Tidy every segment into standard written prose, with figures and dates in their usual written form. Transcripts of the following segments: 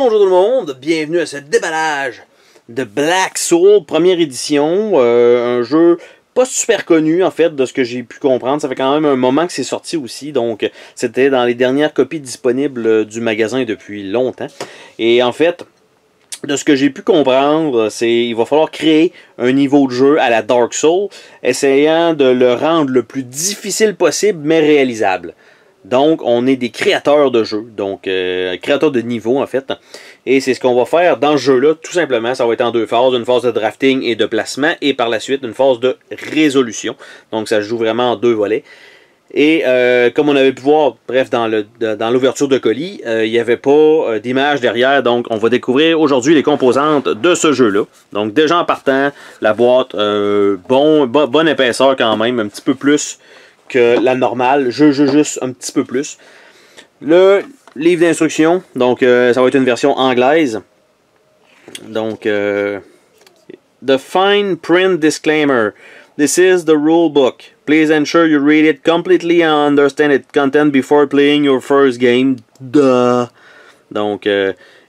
Bonjour tout le monde, bienvenue à ce déballage de Black Soul, première édition, un jeu pas super connu en fait de ce que j'ai pu comprendre, ça fait quand même un moment que c'est sorti aussi, donc c'était dans les dernières copies disponibles du magasin depuis longtemps, et en fait, de ce que j'ai pu comprendre, c'est il va falloir créer un niveau de jeu à la Dark Soul, essayant de le rendre le plus difficile possible mais réalisable. Donc, on est des créateurs de jeux, donc créateurs de niveaux en fait. Et c'est ce qu'on va faire dans ce jeu-là, tout simplement. Ça va être en deux phases, une phase de drafting et de placement, et par la suite une phase de résolution. Donc, ça se joue vraiment en deux volets. Et comme on avait pu voir, bref, dans l'ouverture de colis, il n'y avait pas d'image derrière. Donc, on va découvrir aujourd'hui les composantes de ce jeu-là. Donc, déjà en partant, la boîte, bonne épaisseur quand même, un petit peu plus que la normale, juste un petit peu plus. Le livre d'instructions, donc ça va être une version anglaise. Donc, the fine print disclaimer. This is the rule book. Please ensure you read it completely and understand its content before playing your first game. Duh. Donc,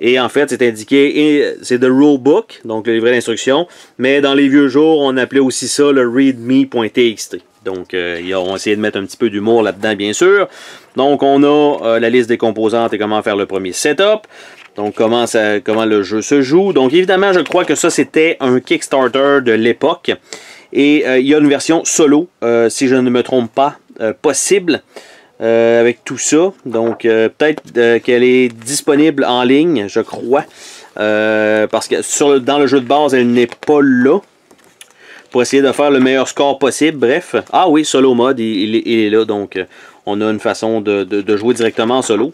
et en fait, c'est indiqué, c'est the rule book, donc le livret d'instructions, mais dans les vieux jours, on appelait aussi ça le readme.txt. Donc, ils ont essayé de mettre un petit peu d'humour là-dedans, bien sûr. Donc, on a la liste des composantes et comment faire le premier setup. Donc, comment le jeu se joue. Donc, évidemment, je crois que ça, c'était un Kickstarter de l'époque. Et il y a une version solo, si je ne me trompe pas, possible. Avec tout ça. Donc, peut-être qu'elle est disponible en ligne, je crois. Parce que dans le jeu de base, elle n'est pas là. Pour essayer de faire le meilleur score possible. Bref. Ah oui, solo mode, il est là. Donc, on a une façon de jouer directement en solo.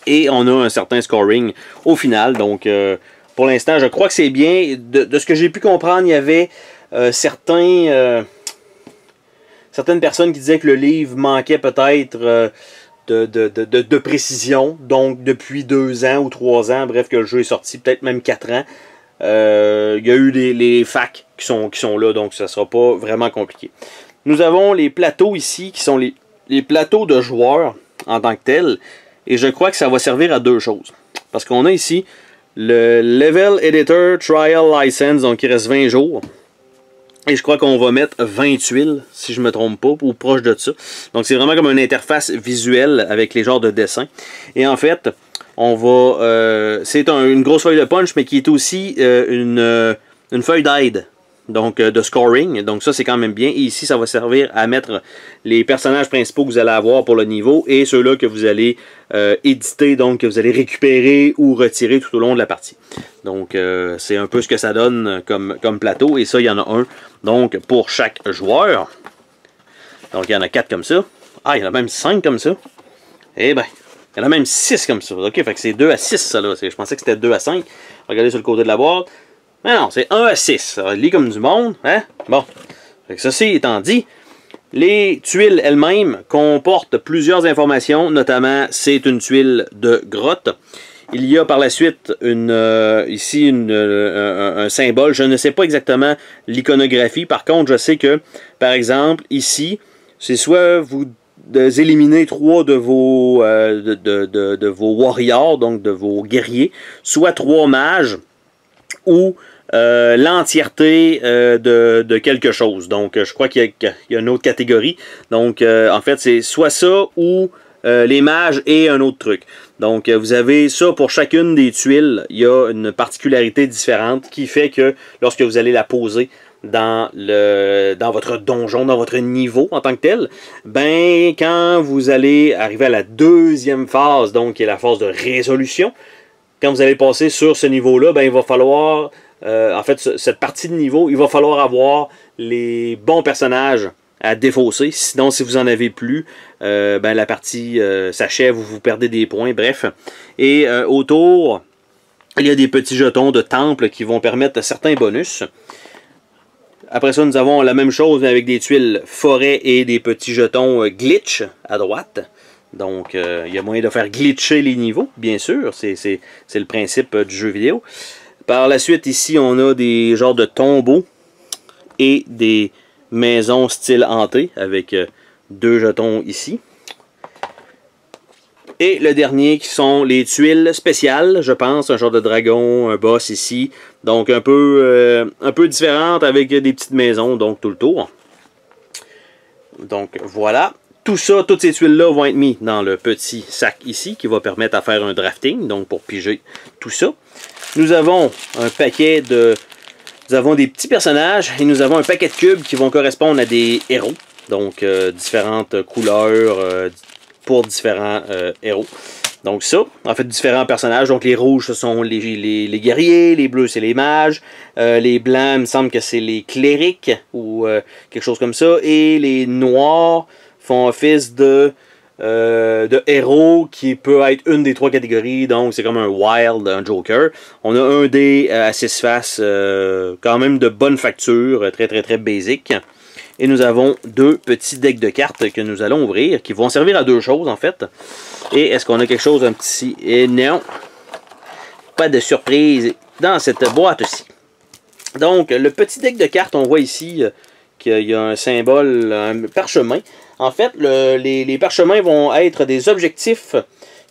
Et on a un certain scoring au final. Donc, pour l'instant, je crois que c'est bien. De ce que j'ai pu comprendre, il y avait certaines personnes qui disaient que le livre manquait peut-être de précision. Donc, depuis 2 ans ou 3 ans, bref, que le jeu est sorti, peut-être même 4 ans. Il y a eu les facs qui sont là, donc ça ne sera pas vraiment compliqué. Nous avons les plateaux ici, qui sont les plateaux de joueurs en tant que tels. Et je crois que ça va servir à deux choses. Parce qu'on a ici le Level Editor Trial License, donc il reste 20 jours. Et je crois qu'on va mettre 20 tuiles, si je ne me trompe pas, ou proche de ça. Donc c'est vraiment comme une interface visuelle avec les genres de dessins. Et en fait, on va... c'est une grosse feuille de punch, mais qui est aussi une feuille d'aide. Donc de scoring. Donc ça, c'est quand même bien. Et ici, ça va servir à mettre les personnages principaux que vous allez avoir pour le niveau et ceux-là que vous allez éditer, donc que vous allez récupérer ou retirer tout au long de la partie. Donc c'est un peu ce que ça donne comme plateau. Et ça, il y en a un. Donc pour chaque joueur. Donc il y en a 4 comme ça. Ah, il y en a même 5 comme ça. Eh ben, il y en a même 6 comme ça. Ok, fait que c'est 2 à 6 ça là. Je pensais que c'était 2 à 5. Regardez sur le côté de la boîte. Mais non, c'est 1 à 6. Ça lit comme du monde. Hein? Bon. Fait que ceci étant dit, les tuiles elles-mêmes comportent plusieurs informations. Notamment, c'est une tuile de grotte. Il y a par la suite ici un symbole. Je ne sais pas exactement l'iconographie. Par contre, je sais que, par exemple, ici, c'est soit vous éliminez 3 de vos warriors, donc de vos guerriers, soit 3 mages, ou l'entièreté de quelque chose. Donc, je crois qu'il y a une autre catégorie. Donc, en fait, c'est soit ça ou les mages et un autre truc. Donc, vous avez ça pour chacune des tuiles. Il y a une particularité différente qui fait que lorsque vous allez la poser dans votre donjon, dans votre niveau en tant que tel, ben, quand vous allez arriver à la deuxième phase, donc qui est la phase de résolution, quand vous allez passer sur ce niveau-là, ben, il va falloir... en fait, cette partie de niveau, il va falloir avoir les bons personnages à défausser. Sinon, si vous en avez plus, ben, la partie s'achève ou vous perdez des points. Bref. Et autour, il y a des petits jetons de temple qui vont permettre certains bonus. Après ça, nous avons la même chose mais avec des tuiles forêt et des petits jetons glitch à droite. Donc, il y a moyen de faire glitcher les niveaux, bien sûr. C'est le principe du jeu vidéo. Par la suite, ici, on a des genres de tombeaux et des maisons style hanté avec 2 jetons ici. Et le dernier qui sont les tuiles spéciales, je pense, un genre de dragon, un boss ici. Donc un peu différente avec des petites maisons, donc tout le tour. Donc voilà. Tout ça, toutes ces tuiles-là vont être mises dans le petit sac ici qui va permettre à faire un drafting, donc pour piger tout ça. Nous avons un paquet de... Nous avons des petits personnages et nous avons un paquet de cubes qui vont correspondre à des héros. Donc différentes couleurs pour différents héros. Donc ça, en fait différents personnages. Donc les rouges ce sont les guerriers, les bleus c'est les mages, les blancs il me semble que c'est les clérics ou quelque chose comme ça. Et les noirs font office de héros qui peut être une des trois catégories. Donc c'est comme un wild, un joker. On a un dé à 6 faces, quand même de bonne facture, très basic. Et nous avons deux petits decks de cartes que nous allons ouvrir, qui vont servir à deux choses en fait. Et est-ce qu'on a quelque chose, un petit... Et non, pas de surprise dans cette boîte-ci. Donc, le petit deck de cartes, on voit ici qu'il y a un symbole, un parchemin. En fait, les parchemins vont être des objectifs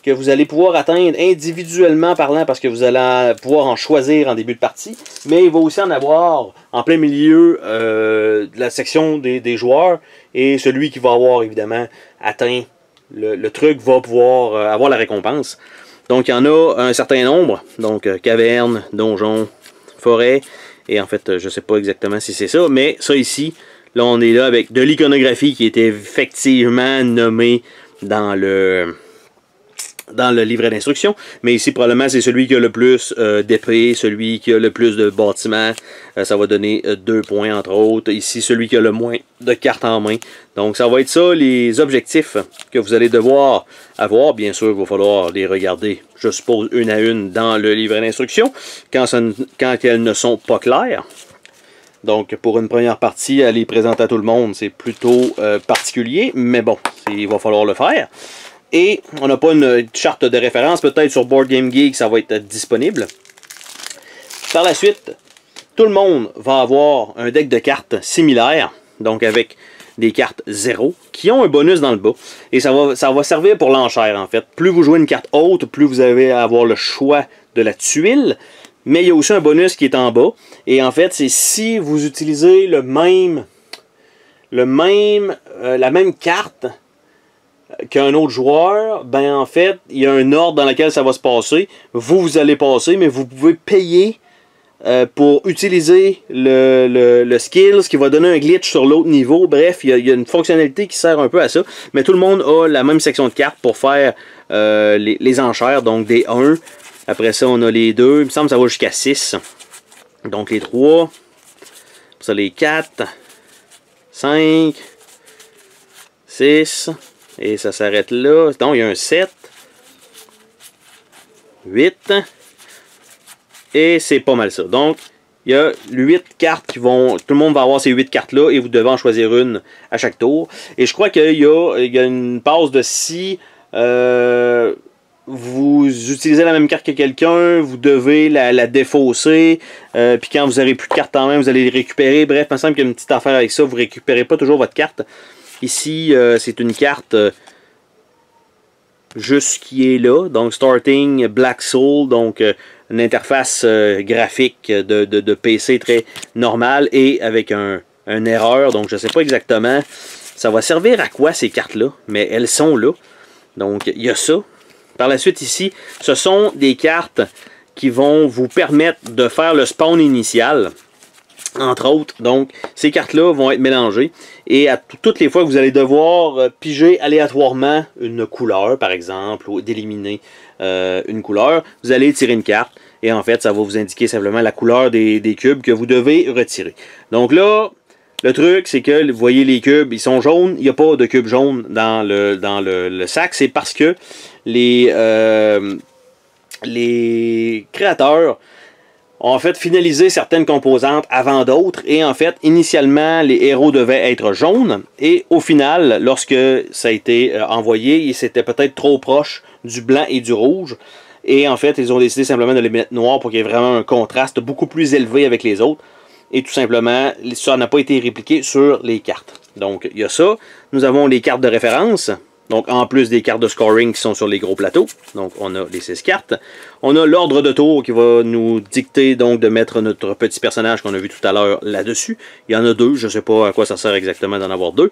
que vous allez pouvoir atteindre individuellement parlant parce que vous allez pouvoir en choisir en début de partie. Mais il va aussi en avoir en plein milieu de la section des joueurs. Et celui qui va avoir évidemment atteint le truc va pouvoir avoir la récompense. Donc il y en a un certain nombre. Donc caverne, donjon, forêt. Et en fait, je ne sais pas exactement si c'est ça. Mais ça ici, là on est là avec de l'iconographie qui était effectivement nommée dans le livret d'instruction, mais ici probablement c'est celui qui a le plus d'épées, celui qui a le plus de bâtiments, ça va donner 2 points entre autres, ici celui qui a le moins de cartes en main. Donc ça va être ça les objectifs que vous allez devoir avoir, bien sûr il va falloir les regarder, je suppose une à une dans le livret d'instruction, quand elles ne sont pas claires. Donc pour une première partie, à les présenter à tout le monde, c'est plutôt particulier, mais bon, il va falloir le faire. Et on n'a pas une charte de référence, peut-être sur Board Game Geek, ça va être disponible. Par la suite, tout le monde va avoir un deck de cartes similaire, donc avec des cartes 0, qui ont un bonus dans le bas. Et ça va servir pour l'enchère, en fait. Plus vous jouez une carte haute, plus vous allez avoir le choix de la tuile. Mais il y a aussi un bonus qui est en bas. Et en fait, c'est si vous utilisez la même carte qu'un autre joueur, ben en fait, il y a un ordre dans lequel ça va se passer. Vous allez passer, mais vous pouvez payer pour utiliser le skill, ce qui va donner un glitch sur l'autre niveau. Bref, il y a une fonctionnalité qui sert un peu à ça. Mais tout le monde a la même section de cartes pour faire les enchères, donc des 1. Après ça, on a les 2. Il me semble que ça va jusqu'à 6. Donc les 3. Ça, les 4. 5. 6. Et ça s'arrête là. Donc, il y a un 7. 8. Et c'est pas mal ça. Donc, il y a 8 cartes qui vont... Tout le monde va avoir ces 8 cartes-là et vous devez en choisir une à chaque tour. Et je crois qu'il y a une passe de si vous utilisez la même carte que quelqu'un, vous devez la défausser. Puis quand vous n'aurez plus de cartes en main, vous allez les récupérer. Bref, il me semble qu'il y a une petite affaire avec ça. Vous ne récupérez pas toujours votre carte. Ici, c'est une carte juste qui est là. Donc, Starting Black Soul. Donc, une interface graphique de PC très normale et avec une erreur. Donc, je ne sais pas exactement. Ça va servir à quoi ces cartes-là? Mais elles sont là. Donc, il y a ça. Par la suite, ici, ce sont des cartes qui vont vous permettre de faire le spawn initial. Entre autres, donc ces cartes-là vont être mélangées et à toutes les fois que vous allez devoir piger aléatoirement une couleur, par exemple, ou d'éliminer une couleur, vous allez tirer une carte et en fait, ça va vous indiquer simplement la couleur des cubes que vous devez retirer. Donc là, le truc, c'est que vous voyez les cubes, ils sont jaunes, il n'y a pas de cubes jaunes dans le sac, c'est parce que les créateurs ont en fait finalisé certaines composantes avant d'autres et en fait initialement les héros devaient être jaunes et au final lorsque ça a été envoyé c'était peut-être trop proche du blanc et du rouge et en fait ils ont décidé simplement de les mettre noirs pour qu'il y ait vraiment un contraste beaucoup plus élevé avec les autres et tout simplement ça n'a pas été répliqué sur les cartes. Donc il y a ça, nous avons les cartes de référence Donc, en plus des cartes de scoring qui sont sur les gros plateaux. Donc, on a les 6 cartes. On a l'ordre de tour qui va nous dicter donc de mettre notre petit personnage qu'on a vu tout à l'heure là-dessus. Il y en a 2. Je ne sais pas à quoi ça sert exactement d'en avoir 2.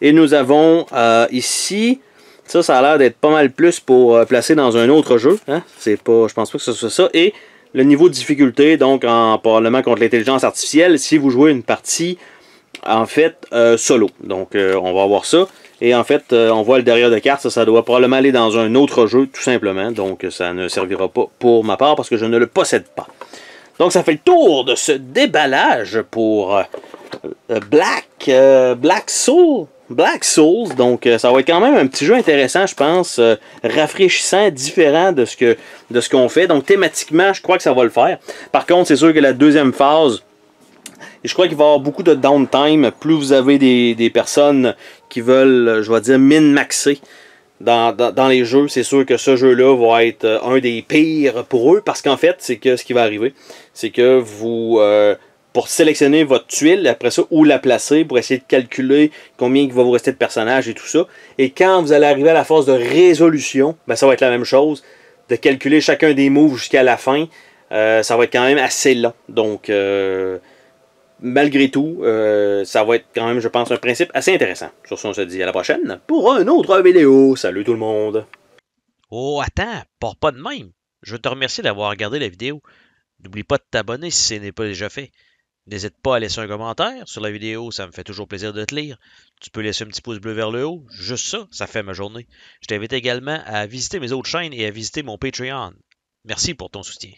Et nous avons ici... Ça a l'air d'être pas mal plus pour placer dans un autre jeu. Hein? C'est pas, je pense pas que ce soit ça. Et le niveau de difficulté, donc en parlement contre l'intelligence artificielle, si vous jouez une partie, en fait, solo. Donc, on va voir ça. Et en fait, on voit le derrière de carte, ça doit probablement aller dans un autre jeu, tout simplement. Donc, ça ne servira pas pour ma part, parce que je ne le possède pas. Donc, ça fait le tour de ce déballage pour Black Soul. Black Souls, donc ça va être quand même un petit jeu intéressant, je pense, rafraîchissant, différent de ce qu'on fait. Donc thématiquement, je crois que ça va le faire. Par contre, c'est sûr que la deuxième phase, je crois qu'il va y avoir beaucoup de downtime. Plus vous avez des personnes qui veulent, je vais dire, min-maxer dans les jeux, c'est sûr que ce jeu-là va être un des pires pour eux, parce qu'en fait, c'est que ce qui va arriver, c'est que vous... pour sélectionner votre tuile, après ça, où la placer, pour essayer de calculer combien il va vous rester de personnages et tout ça. Et quand vous allez arriver à la phase de résolution, ben ça va être la même chose, de calculer chacun des moves jusqu'à la fin. Ça va être quand même assez long. Donc, malgré tout, ça va être quand même, je pense, un principe assez intéressant. Sur ce, on se dit à la prochaine pour une autre vidéo. Salut tout le monde! Oh, attends, pars pas de même. Je veux te remercier d'avoir regardé la vidéo. N'oublie pas de t'abonner si ce n'est pas déjà fait. N'hésite pas à laisser un commentaire sur la vidéo, ça me fait toujours plaisir de te lire. Tu peux laisser un petit pouce bleu vers le haut, juste ça, ça fait ma journée. Je t'invite également à visiter mes autres chaînes et à visiter mon Patreon. Merci pour ton soutien.